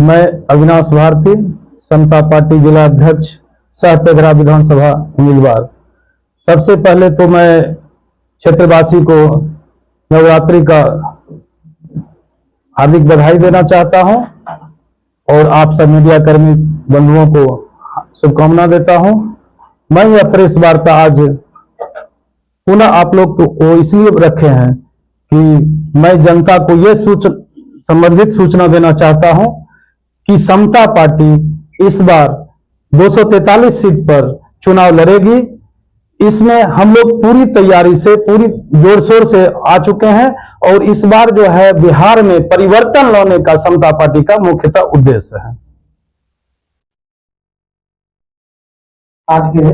मैं अविनाश भारती, समता पार्टी जिला अध्यक्ष, सह तेघरा विधानसभा उम्मीदवार। सबसे पहले तो मैं क्षेत्रवासी को नवरात्रि का हार्दिक बधाई देना चाहता हूं और आप सब मीडिया कर्मी बंधुओं को शुभकामना देता हूं। मैं यह प्रेस वार्ता आज पुनः आप लोग को इसलिए रखे हैं कि मैं जनता को यह संबंधित सूचना देना चाहता हूं कि समता पार्टी इस बार 243 सीट पर चुनाव लड़ेगी। इसमें हम लोग पूरी तैयारी से, पूरी जोर शोर से आ चुके हैं और इस बार जो है बिहार में परिवर्तन लाने का समता पार्टी का मुख्यतः उद्देश्य है। आज के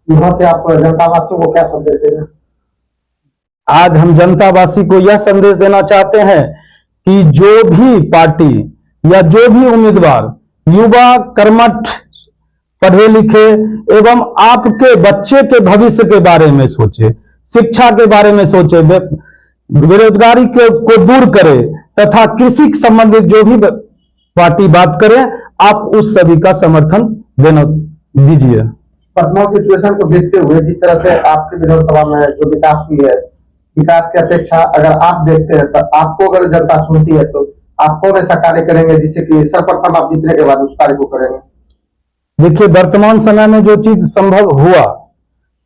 यहाँ से आप जनता वासियों को क्या संदेश देंगे? आज हम जनता वासी को यह संदेश देना चाहते हैं कि जो भी पार्टी या जो भी उम्मीदवार युवा, कर्मठ, पढ़े लिखे एवं आपके बच्चे के भविष्य के बारे में सोचे, शिक्षा के बारे में सोचे, बेरोजगारी को दूर करे तथा कृषि से संबंधित जो भी पार्टी बात करे, आप उस सभी का समर्थन देना दीजिए। वर्तमान सिचुएशन को देखते हुए जिस तरह से आपके विधानसभा में जो विकास हुई है, विकास की अपेक्षा अगर आप देखते हैं तो आपको अगर जनता सुनती है तो आप कौन ऐसा कार्य करेंगे जिससे कि सर्वप्रथम आप जीतने के बाद उस कार्य को करेंगे? देखिए, वर्तमान समय में जो चीज संभव हुआ,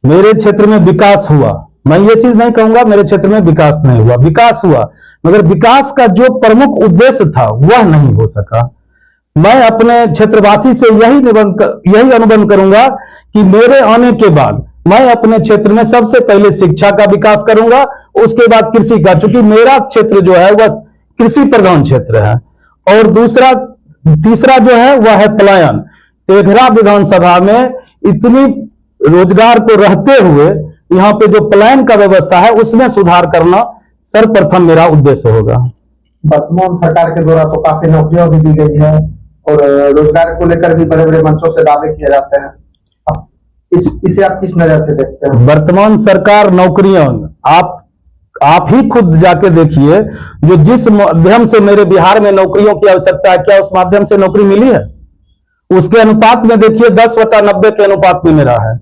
मेरे क्षेत्र में विकास हुआ। मैं ये चीज नहीं कहूंगा मेरे क्षेत्र में विकास नहीं हुआ, विकास हुआ, मगर विकास का जो प्रमुख उद्देश्य था वह नहीं हो सका। मैं अपने क्षेत्रवासी से यही अनुबंध करूंगा कि मेरे आने के बाद मैं अपने क्षेत्र में सबसे पहले शिक्षा का विकास करूंगा, उसके बाद कृषि का, क्योंकि मेरा क्षेत्र जो है वह कृषि प्रधान क्षेत्र है। और तीसरा जो है वह है पलायन। तेघरा विधानसभा में इतनी रोजगार को रहते हुए यहाँ पे जो पलायन का व्यवस्था है उसमें सुधार करना सर्वप्रथम मेरा उद्देश्य होगा। वर्तमान सरकार के द्वारा तो काफी नौकरियां भी दी गई है और रोजगार को लेकर भी बड़े बड़े मंचों से दावे किए जाते हैं, इसे आप किस नजर से देखते हैं? वर्तमान सरकार नौकरियां आप ही खुद जाके देखिए, जो जिस माध्यम से मेरे बिहार में नौकरियों की आवश्यकता है, क्या उस माध्यम से नौकरी मिली है? उसके अनुपात में देखिए 10/90 के अनुपात में मेरा है।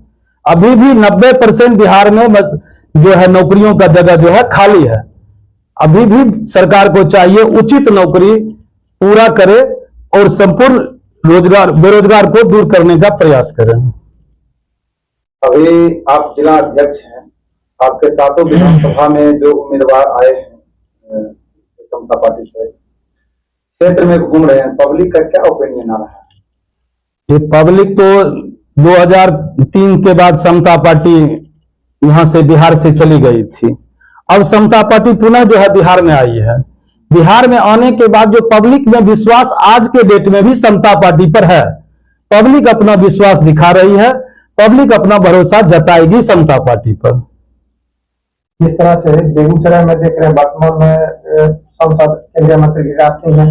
अभी भी 90% बिहार में जो है नौकरियों का जगह जो है खाली है। अभी भी सरकार को चाहिए उचित नौकरी पूरा करे और संपूर्ण बेरोजगार को दूर करने का प्रयास करें। अभी आप जिला अध्यक्ष हैं, आपके सातों विधानसभा में जो उम्मीदवार आए हैं समता पार्टी से, क्षेत्र में घूम रहे हैं, पब्लिक का क्या ओपिनियन आ रहा है? ये पब्लिक तो 2003 के बाद समता पार्टी यहां से बिहार से चली गई थी। अब समता पार्टी पुनः जो है बिहार में आई है। बिहार में आने के बाद जो पब्लिक में विश्वास आज के डेट में भी समता पार्टी पर है, पब्लिक अपना विश्वास दिखा रही है, पब्लिक अपना भरोसा जताएगी समता पार्टी पर। इस तरह से बेगूसराय में देख रहे हैं वर्तमान में सांसद केंद्रीय मंत्री गिरिराज सिंह हैं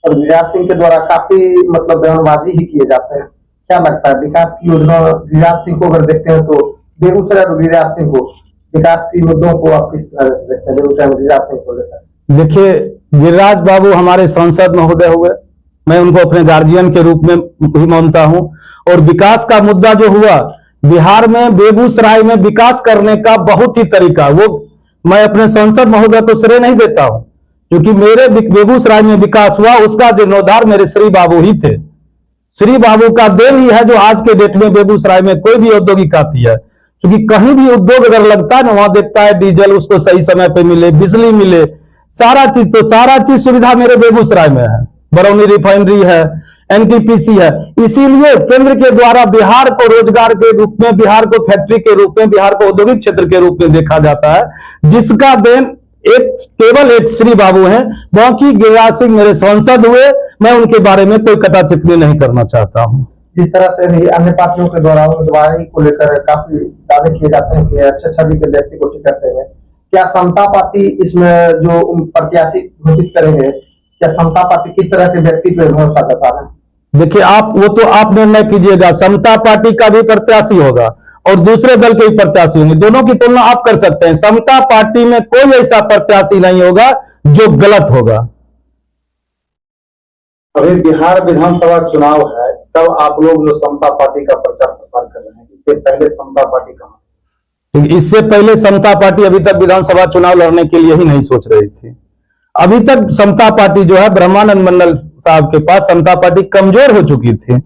और गिरिराज सिंह के द्वारा काफी बयानबाजी ही किए जाते हैं। क्या लगता है विकास की योजना गिरिराज सिंह को अगर देखते हैं तो बेगूसराय में गिरिराज सिंह को विकास की मुद्दों को आप किस तरह से देखते हैं बेगूसराय में गिरिराज सिंह को लेकर? देखिए, गिरिराज बाबू हमारे सांसद महोदय हुए, मैं उनको अपने गार्जियन के रूप में भी मानता हूं। और विकास का मुद्दा जो हुआ बिहार में, बेगूसराय में विकास करने का बहुत ही तरीका, वो मैं अपने सांसद महोदय को श्रेय नहीं देता हूं, क्योंकि मेरे बेगूसराय में विकास हुआ उसका जीर्णोद्धार मेरे श्री बाबू ही थे। श्री बाबू का देन ही है जो आज के डेट में बेगूसराय में कोई भी औद्योगिक आती है, क्योंकि कहीं भी उद्योग अगर लगता है ना, वहां देखता है डीजल उसको सही समय पे मिले, बिजली मिले, सारा चीज सुविधा मेरे बेगूसराय में है। बरौनी रिफाइनरी है, एनटीपीसी है। इसीलिए केंद्र के द्वारा बिहार को रोजगार के रूप में, बिहार को फैक्ट्री के रूप में, बिहार को औद्योगिक क्षेत्र के रूप में देखा जाता है, जिसका देन केवल एक श्री बाबू हैं। बाकी गिरिराज सिंह मेरे सांसद हुए, मैं उनके बारे में कोई कटा टिप्पणी नहीं करना चाहता हूं। जिस तरह से भी अन्य पार्टियों के द्वारा उम्मीदवारी को लेकर काफी दावे किए जाते हैं कि अच्छे छवि के व्यक्ति को टिकट देंगे, क्या समता पार्टी इसमें जो प्रत्याशी घोषित करेंगे, क्या समता पार्टी किस तरह के व्यक्ति पे भरोसा जता रहे हैं? देखिए, वो तो आप निर्णय कीजिएगा। समता पार्टी का भी प्रत्याशी होगा और दूसरे दल के भी प्रत्याशी होंगे, दोनों की तुलना आप कर सकते हैं। समता पार्टी में कोई ऐसा प्रत्याशी नहीं होगा जो गलत होगा। अभी बिहार विधानसभा चुनाव है, तब आप लोग जो समता पार्टी का प्रचार प्रसार कर रहे हैं, इससे पहले समता पार्टी कहाँ? इससे पहले समता पार्टी अभी तक विधानसभा चुनाव लड़ने के लिए ही नहीं सोच रही थी। अभी तक समता पार्टी जो है ब्रह्मानंद मंडल साहब के पास समता पार्टी कमजोर हो चुकी थी।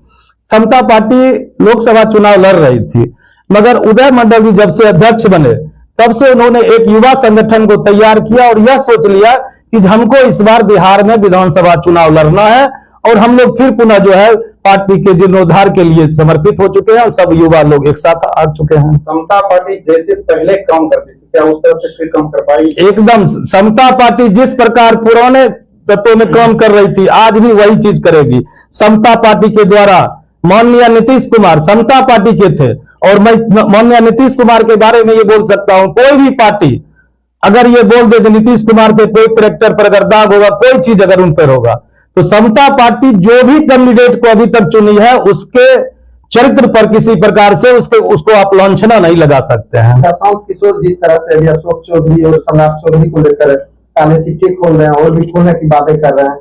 समता पार्टी लोकसभा चुनाव लड़ रही थी, मगर उदय मंडल जी जब से अध्यक्ष बने तब से उन्होंने एक युवा संगठन को तैयार किया और यह सोच लिया कि हमको इस बार बिहार में विधानसभा चुनाव लड़ना है और हम लोग फिर पुनः जो है पार्टी के जीर्णोद्धार के लिए समर्पित हो चुके हैं और सब युवा लोग एक साथ आ चुके हैं। समता पार्टी जैसे पहले काम करती थी, क्या उस तरह से फिर काम कर पाई? एकदम समता पार्टी जिस प्रकार पुराने तत्वों में काम कर रही थी आज भी वही चीज करेगी। समता पार्टी के द्वारा माननीय नीतीश कुमार समता पार्टी के थे और मैं माननीय नीतीश कुमार के बारे में ये बोल सकता हूं, कोई भी पार्टी अगर ये बोल दे कि नीतीश कुमार के कोई कैरेक्टर पर अगर दाग होगा, कोई चीज अगर उन पर होगा, तो समता पार्टी जो भी कैंडिडेट को अभी तक चुनी है उसके चरित्र पर किसी प्रकार से उसको आप लांछना नहीं लगा सकते हैं। प्रशांत किशोर जिस तरह से अभी अशोक चौधरी और सम्राट चौधरी को लेकर काले चिट्ठी खोल रहे हैं और भी खोलने की बातें कर रहे हैं,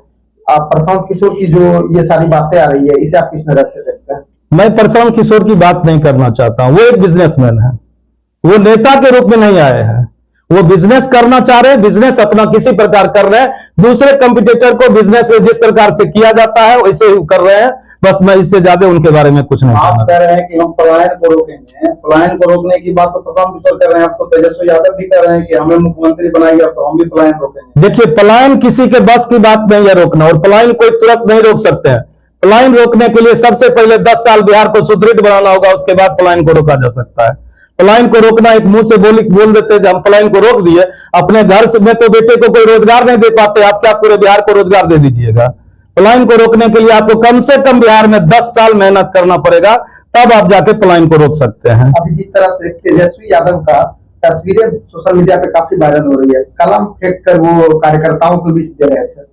आप प्रशांत किशोर की जो ये सारी बातें आ रही है, इसे आप किस नजर से देखते हैं? मैं प्रशांत किशोर की बात नहीं करना चाहता हूं। वो एक बिजनेसमैन है, वो नेता के रूप में नहीं आए हैं। वो बिजनेस करना चाह रहे हैं, बिजनेस अपना किसी प्रकार कर रहे हैं, दूसरे कंपटीटर को बिजनेस में जिस प्रकार से किया जाता है वैसे ही कर रहे हैं। बस मैं इससे ज्यादा उनके बारे में कुछ नहीं आप कहना। कह रहे हैं कि हम पलायन को रोकेंगे, पलायन को रोकने की बात तो प्रशांत किशोर कर रहे हैं, आप तो तेजस्वी यादव भी कह रहे हैं कि हमें मुख्यमंत्री बनाएंगे तो हम भी पलायन रोकेंगे। देखिए, पलायन किसी के बस की बात नहीं है रोकना, और पलायन कोई तुरंत नहीं रोक सकते हैं। पलायन रोकने के लिए सबसे पहले 10 साल बिहार को सुदृढ़ बनाना होगा, उसके बाद पलायन को रोका जा सकता है। पलायन को रोकना एक मुंह से बोल देते हैं हम पलायन को रोक दिए, अपने घर से में तो बेटे को कोई रोजगार नहीं दे पाते, आप क्या पूरे बिहार को रोजगार दे दीजिएगा? पलायन को रोकने के लिए आपको कम से कम बिहार में 10 साल मेहनत करना पड़ेगा, तब आप जाके पलायन को रोक सकते हैं। अभी जिस तरह से तेजस्वी यादव का तस्वीरें सोशल मीडिया पे काफी वायरल हो रही है, कलम फेंक कर वो कार्यकर्ताओं को बीच दे रहे थे,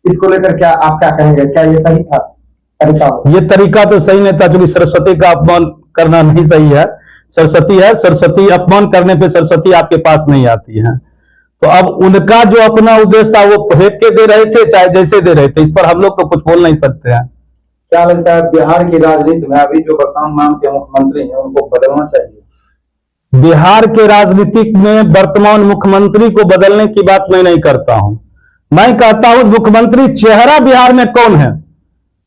इसको लेकर क्या आप क्या कहेंगे? क्या ये सही था तरीका? ये तरीका तो सही नहीं था, क्योंकि सरस्वती का अपमान करना नहीं सही है। सरस्वती है, सरस्वती अपमान करने पे सरस्वती आपके पास नहीं आती है। तो अब उनका जो अपना उद्देश्य था वो फेंक के दे रहे थे, चाहे जैसे दे रहे थे, इस पर हम लोग तो कुछ बोल नहीं सकते हैं। क्या लगता है बिहार की राजनीति में अभी जो वर्तमान नाम के मुख्यमंत्री हैं उनको बदलना चाहिए? बिहार के राजनीतिक में वर्तमान मुख्यमंत्री को बदलने की बात मैं नहीं करता हूं। मैं कहता हूं मुख्यमंत्री चेहरा बिहार में कौन है,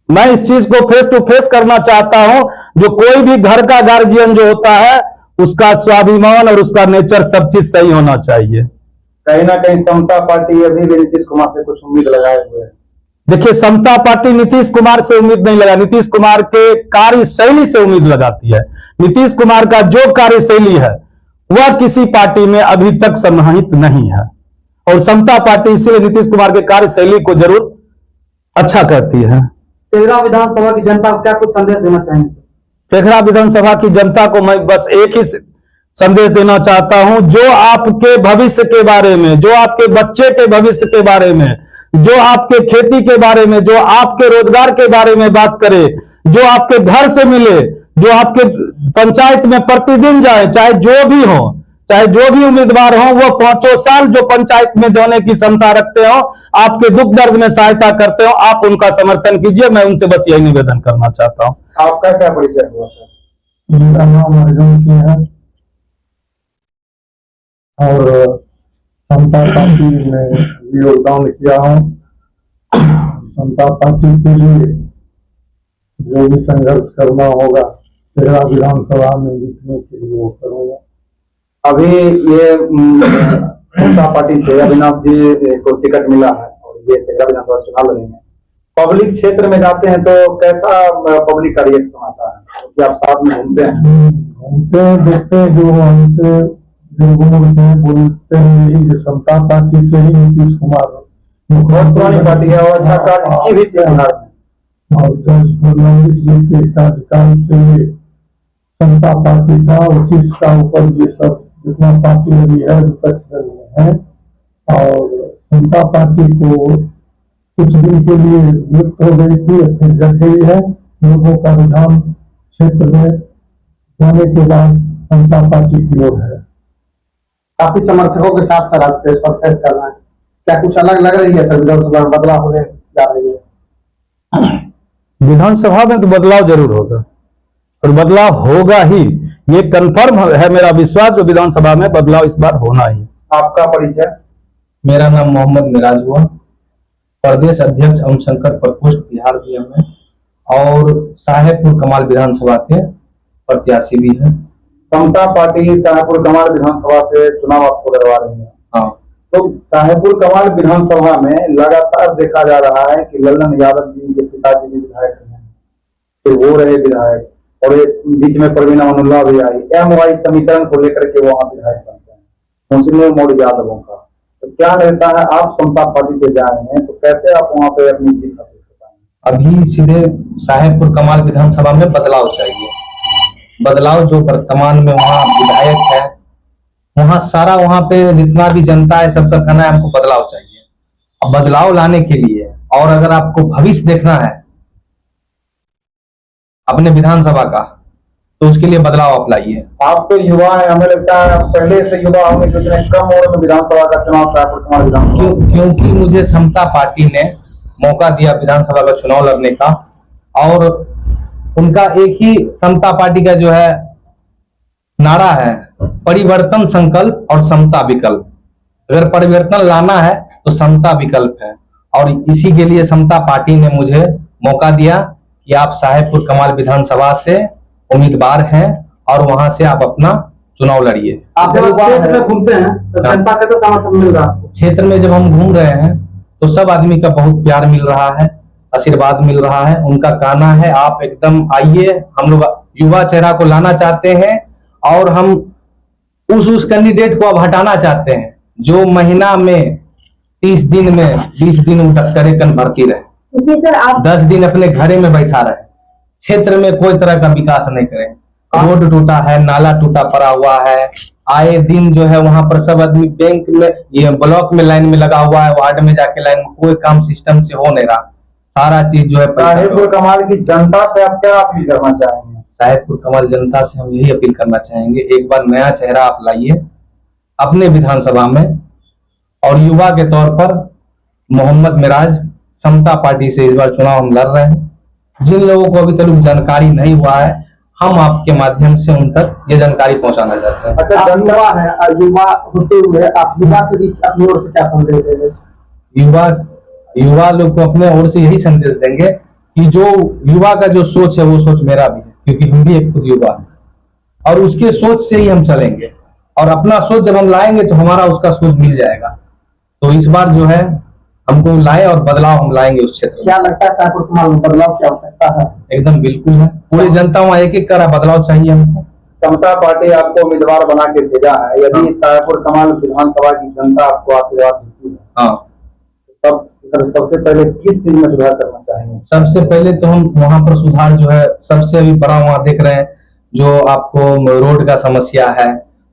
मैं इस चीज को फेस टू फेस करना चाहता हूं। जो कोई भी घर का गार्जियन जो होता है उसका स्वाभिमान और उसका नेचर सब चीज सही होना चाहिए। कहीं ना कहीं समता पार्टी अभी भी नीतीश कुमार से कुछ उम्मीद लगाए हुए है। देखिए, समता पार्टी नीतीश कुमार से उम्मीद नहीं लगा, नीतीश कुमार के कार्यशैली से उम्मीद लगाती है। नीतीश कुमार का जो कार्यशैली है वह किसी पार्टी में अभी तक समाहित नहीं है, और समता पार्टी इसलिए नीतीश कुमार के कार्यशैली को जरूर अच्छा करती है। तेघड़ा विधानसभा की जनता को क्या कुछ संदेश देना चाहेंगे सर? तेघड़ा विधानसभा की जनता को मैं बस एक ही संदेश देना चाहता हूं, जो आपके भविष्य के बारे में, जो आपके बच्चे के भविष्य के बारे में, जो आपके खेती के बारे में, जो आपके रोजगार के बारे में बात करे, जो आपके घर से मिले, जो आपके पंचायत में प्रतिदिन जाए, चाहे जो भी हो, चाहे जो भी उम्मीदवार हो, वो 5 साल जो पंचायत में जाने की क्षमता रखते हो, आपके दुख दर्द में सहायता करते हो, आप उनका समर्थन कीजिए। मैं उनसे बस यही निवेदन करना चाहता हूं। आपका क्या परिचय हुआ सर? मेरा नाम अर्जुन सिंह है और समता पार्टी में योगदान किया हूँ। समता पार्टी के लिए जो भी संघर्ष करना होगा तेरा विधानसभा में जीतने के लिए वो करूंगा। अभी ये समता पार्टी से अविनाश जी को टिकट मिला है और ये तेघड़ा विधानसभा चुनाव लड़ेंगे। पब्लिक क्षेत्र में जाते हैं तो कैसा पब्लिक का रिएक्शन आता है? क्या आप साथ में घूमते हैं? घूमते हैं, देखते हैं, जो हमसे जो बोलते हैं यही समता पार्टी से ही नीतीश कुमार बहुत पुरानी पार्टी है और अच्छा कार्य की भी थी बिहार में, और फडणवीस जी के कार्यकाल से ये समता पार्टी था, उसी का ऊपर ये सब जितना पार्टी अभी है विपक्ष दल में है। और समता पार्टी को कुछ दिन के लिए लुप्त हो गई थी, फिर जग गई है। लोगों का रुझान क्षेत्र में जाने के बाद समता पार्टी की ओर है। काफी समर्थकों के साथ सर आज प्रेस कॉन्फ्रेंस करना है, क्या कुछ अलग लग रही है सर? विधानसभा में बदलाव होने जा रही है? विधानसभा में तो बदलाव जरूर होगा और बदलाव होगा ही, ये कंफर्म है मेरा विश्वास। जो विधानसभा में बदलाव इस बार होना ही। आपका परिचय? मेरा नाम मोहम्मद मिराज हुआ, प्रदेश अध्यक्ष ओम शंकर प्रकोष्ठ बिहार जीएम में, और साहेबपुर कमाल विधानसभा के प्रत्याशी भी हैं। समता पार्टी साहेबपुर कमाल विधानसभा से चुनाव आपको करवा रही है। हाँ, तो साहेबपुर कमाल विधानसभा में लगातार देखा जा रहा है कि लल्लन यादव जी के पिताजी भी विधायक हैं, फिर वो रहे विधायक, और एक बीच में परवीन अमनुल्लाह भी आई। MY समीकरण को लेकर के वो वहां विधायक बनते हैं मुस्लिम मोड़ यादवों का। तो क्या रहता है, आप समता पार्टी से जा रहे हैं तो कैसे आप वहां पे अपनी जीत हासिल कर पाएंगे? अभी सीधे साहेबपुर कमाल विधानसभा में बदलाव चाहिए। बदलाव जो वर्तमान में वहाँ विधायक है, वहाँ सारा वहाँ पे जितना भी जनता है सबका कहना है हमको बदलाव चाहिए। अब बदलाव लाने के लिए, और अगर आपको भविष्य देखना है अपने विधानसभा का, तो उसके लिए बदलाव आप लाइए। आप तो युवा है, हमें लगता है पहले से युवा होंगे, क्योंकि कम उम्र में विधानसभा का चुनाव साहेबपुर कमाल विधानसभा। क्योंकि मुझे समता पार्टी ने मौका दिया विधानसभा का चुनाव लड़ने का, और उनका एक ही समता पार्टी का जो है नारा है, परिवर्तन संकल्प और समता विकल्प। अगर परिवर्तन लाना है तो समता विकल्प है, और इसी के लिए समता पार्टी ने मुझे मौका दिया कि आप साहेबपुर कमाल विधानसभा से उम्मीदवार हैं और वहां से आप अपना चुनाव लड़िए। आप जब क्षेत्र में घूमते हैं तो जनता कैसे समर्थन मिल रहा है? क्षेत्र में जब हम घूम रहे हैं तो सब आदमी का बहुत प्यार मिल रहा है, आशीर्वाद मिल रहा है। उनका कहना है आप एकदम आइए, हम लोग युवा चेहरा को लाना चाहते हैं, और हम उस कैंडिडेट को अब हटाना चाहते हैं जो महीना में 30 दिन में 20 दिन उठक भर्ती रहे, सर आप 10 दिन अपने घरे में बैठा रहे, क्षेत्र में कोई तरह का विकास नहीं करे। रोड टूटा है, नाला टूटा पड़ा हुआ है, आए दिन जो है वहां पर सब आदमी बैंक में, ये ब्लॉक में लाइन में लगा हुआ है, वार्ड में जाके लाइन में, कोई काम सिस्टम से हो नहीं रहा। सारा चीज जो है साहेबपुर कमाल की जनता से आप क्या अपील करना चाहेंगे? साहेबपुर कमाल जनता से हम यही अपील करना चाहेंगे, एक बार नया चेहरा आप लाइए अपने विधानसभा में, और युवा के तौर पर मोहम्मद मिराज समता पार्टी से इस बार चुनाव हम लड़ रहे हैं। जिन लोगों को अभी तक जानकारी नहीं हुआ है, हम आपके माध्यम से उन तक ये जानकारी पहुंचाना चाहते हैं। अच्छा, आप युवा है, युवा होते हुए आप युवा के बीच अपनी ओर से क्या संदेश देंगे? युवा लोग को अपने ओर से यही संदेश देंगे कि जो युवा का जो सोच है वो सोच मेरा भी है, क्योंकि हम भी एक खुद युवा है, और उसके सोच से ही हम चलेंगे, और अपना सोच जब हम लाएंगे तो हमारा उसका सोच मिल जाएगा। तो इस बार जो है हमको लाए और बदलाव हम लाएंगे उस क्षेत्र में। क्या लगता है साहेबपुर कमाल में बदलाव की आवश्यकता है? एकदम बिल्कुल है, पूरी जनता वहाँ एक एक करा बदलाव चाहिए हमको। समता पार्टी आपको उम्मीदवार बना के भेजा है, यदि साहेबपुर कमाल विधानसभा की जनता आपको आशीर्वाद देती है, हाँ, सबसे पहले किस चीज में सुधार करना चाहिए? सबसे पहले तो हम वहाँ पर सुधार जो है, सबसे अभी बड़ा वहाँ देख रहे हैं जो आपको रोड का समस्या है,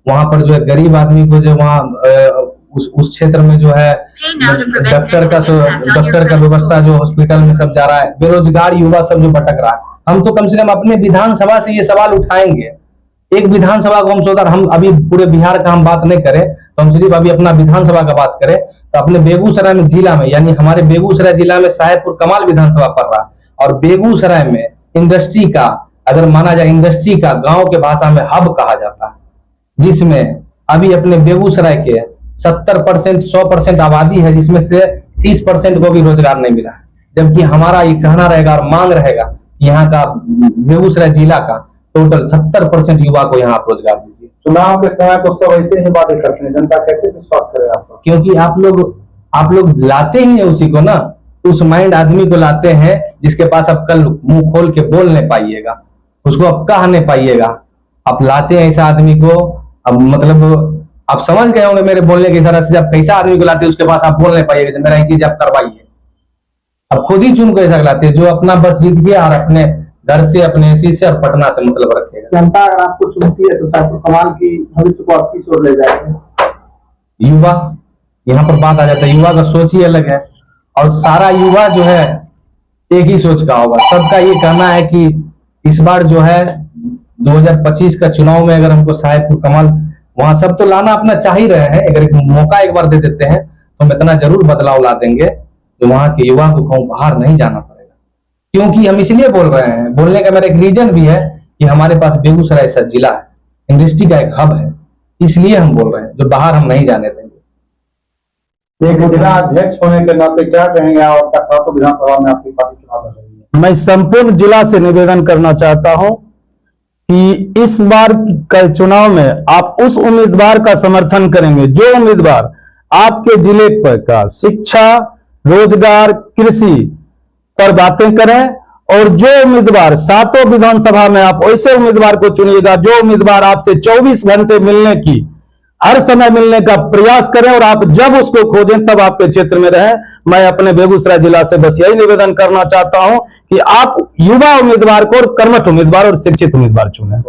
वहाँ पर जो है गरीब आदमी को जो वहाँ उस क्षेत्र में जो है डॉक्टर का व्यवस्था जो हॉस्पिटल में सब जा रहा है, बेरोजगार युवा सब जो भटक रहा है, हम तो कम से कम अपने विधानसभा से ये सवाल उठाएंगे। एक विधानसभा को हम सोचा, हम अभी पूरे बिहार का हम बात नहीं करें, तो हम सिर्फ अभी अपना विधानसभा का बात करें तो अपने बेगूसराय में जिला में, यानी हमारे बेगूसराय जिला में साहेबपुर कमाल विधानसभा पड़ रहा है, और बेगूसराय में इंडस्ट्री का, अगर माना जाए इंडस्ट्री का गांव के भाषा में हब कहा जाता है, जिसमें अभी अपने बेगूसराय के 70% 100% आबादी है, जिसमें से 30% को भी रोजगार नहीं मिला है। जबकि हमारा ये कहना रहेगा और मांग रहेगा यहाँ का बेगूसराय जिला का टोटल 70% युवा को यहाँ रोजगार दीजिए। चुनाव के समय तो सब ऐसे ही बातें करते हैं, जनता कैसे विश्वास करे आपको? क्योंकि आप लोग लाते ही है उसी को ना, उस माइंड आदमी को लाते हैं जिसके पास आप कल मुंह खोल के बोल नहीं पाइएगा, उसको आप कह नहीं पाइएगा। आप लाते हैं ऐसा आदमी को, अब मतलब आप समझ गए होंगे मेरे बोलने के इशारे से, जब कैसा आदमी को लाते हैं उसके पास आप बोल नहीं पाइएगा मेरा ये चीज आप करवाइए। अब खुद ही चुन को ऐसा लाते हैं जो अपना बस जीत गया और अपने घर से, अपने इसी से और पटना से मतलब रखेगा। जनता अगर आपको चुनती है तो साहेबपुर कमाल की भविष्य को आप किस ओर ले जाएंगे? युवा, यहाँ पर बात आ जाता है, युवा का सोच ही अलग है, और सारा युवा जो है एक ही सोच का होगा। सबका ये कहना है कि इस बार जो है 2025 का चुनाव में अगर हमको साहेबपुर कमाल, वहां सब तो लाना अपना चाह ही रहे हैं, अगर मौका एक बार दे देते हैं तो हम इतना जरूर बदलाव ला देंगे जो वहां के युवा को कहूँ बाहर नहीं जाना पड़ेगा। क्योंकि हम इसलिए बोल रहे हैं, बोलने का मेरा एक रीजन भी है कि हमारे पास बेगूसराय ऐसा जिला है, इंडस्ट्री का एक हब है, इसलिए हम बोल रहे हैं, जो बाहर हम नहीं जाने देंगे। एक जिला अध्यक्ष होने के नाते क्या कहेंगे आप? आपका सातों विधानसभा में आपकी पार्टी चुनाव लड़ रही है। मैं संपूर्ण जिला से निवेदन करना चाहता हूं कि इस बार के चुनाव में आप उस उम्मीदवार का समर्थन करेंगे जो उम्मीदवार आपके जिले पर का शिक्षा, रोजगार, कृषि पर बातें करें, और जो उम्मीदवार सातों विधानसभा में आप ऐसे उम्मीदवार को चुनिएगा जो उम्मीदवार आपसे 24 घंटे मिलने की, हर समय मिलने का प्रयास करें, और आप जब उसको खोजें तब आपके क्षेत्र में रहें। मैं अपने बेगूसराय जिला से बस यही निवेदन करना चाहता हूं कि आप युवा उम्मीदवार को और कर्मठ उम्मीदवार और शिक्षित उम्मीदवार चुनें।